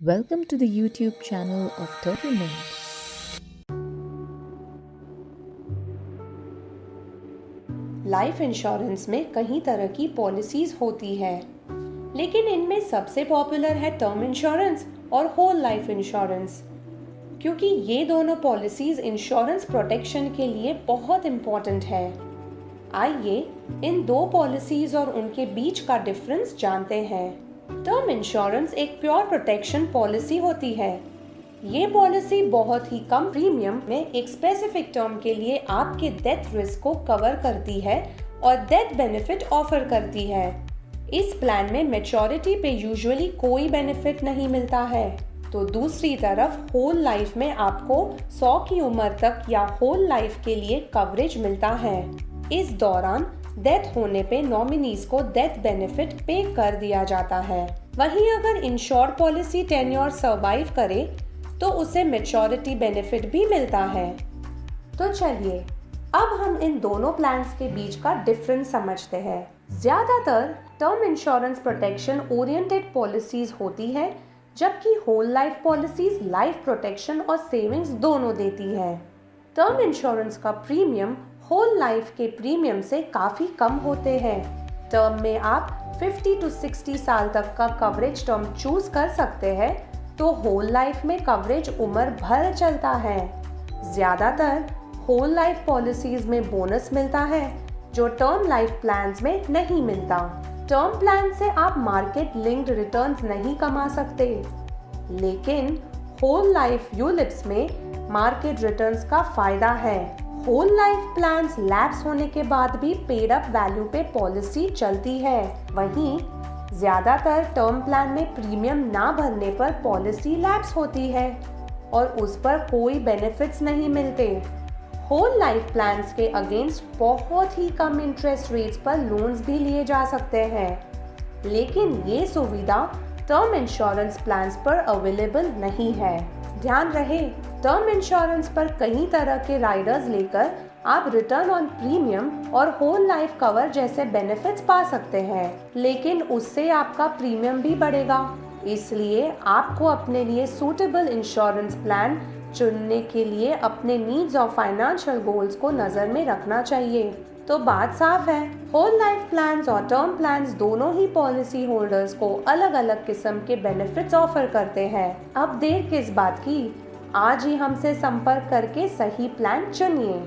Welcome to the YouTube channel of Turtlement. Life insurance में कई तरह की पॉलिसीज होती है, लेकिन इनमें सबसे पॉपुलर है टर्म इंश्योरेंस और होल लाइफ इंश्योरेंस, क्योंकि ये दोनों पॉलिसीज इंश्योरेंस प्रोटेक्शन के लिए बहुत इम्पोर्टेंट है। आइए इन दो पॉलिसीज और उनके बीच का डिफरेंस जानते हैं। टर्म इंश्योरेंस एक प्योर प्रोटेक्शन पॉलिसी होती है। ये पॉलिसी बहुत ही कम प्रीमियम में एक स्पेसिफिक टर्म के लिए आपके डेथ रिस्क को कवर करती है और डेथ बेनिफिट ऑफर करती है। इस प्लान में मैच्योरिटी पे यूजुअली कोई बेनिफिट नहीं मिलता है, तो दूसरी तरफ होल लाइफ में आपको 100 की उम्र तक या होल लाइफ के लिए कवरेज मिलता है। इस दौरान डेथ होने पे नॉमिनीज को डेथ बेनिफिट पे कर दिया जाता है। वहीं अगर इंश्योर्ड पॉलिसी टेन्योर सर्वाइव करे तो उसे मैच्योरिटी बेनिफिट भी मिलता है। तो चलिए अब हम इन दोनों प्लान्स के बीच का डिफरेंस समझते हैं। ज्यादातर term insurance protection oriented policies होती है, जबकि whole life policies life protection और सेविंग्स दोनों देती है। टर्म इंश्योरेंस का प्रीमियम होल लाइफ के प्रीमियम से काफी कम होते हैं। टर्म में आप 50 to 60 साल तक का कवरेज टर्म चूज कर सकते हैं, तो होल लाइफ में कवरेज उम्र भर चलता है। ज्यादातर होल लाइफ पॉलिसीज में बोनस मिलता है, जो टर्म लाइफ प्लान्स में नहीं मिलता। टर्म प्लान से आप मार्केट लिंक्ड रिटर्न्स नहीं कमा सकते, लेकिन होल लाइफ यूलिप्स में मार्केट रिटर्न्स का फायदा है। होल लाइफ प्लान्स लैप्स होने के बाद भी पेड अप वैल्यू पे पॉलिसी चलती है। वहीं ज्यादातर टर्म प्लान में प्रीमियम ना भरने पर पॉलिसी लैप्स होती है और उस पर कोई बेनिफिट्स नहीं मिलते। होल लाइफ प्लान्स के अगेंस्ट बहुत ही कम इंटरेस्ट रेट्स पर लोन्स भी लिए जा सकते हैं, लेकिन ये सुविधा टर्म इंश्योरेंस प्लान्स पर अवेलेबल नहीं है। ध्यान रहे, टर्म इंश्योरेंस पर कई तरह के राइडर्स लेकर आप रिटर्न ऑन प्रीमियम और होल लाइफ कवर जैसे बेनिफिट्स पा सकते हैं, लेकिन उससे आपका प्रीमियम भी बढ़ेगा। इसलिए आपको अपने लिए सूटेबल इंश्योरेंस प्लान चुनने के लिए अपने नीड्स और फाइनेंशियल गोल्स को नजर में रखना चाहिए। तो बात साफ है, होल लाइफ प्लान्स और टर्म प्लान्स दोनों ही पॉलिसी होल्डर्स को अलग अलग किस्म के बेनिफिट्स ऑफर करते हैं। अब देर किस बात की, आज ही हमसे संपर्क करके सही प्लान चुनिए।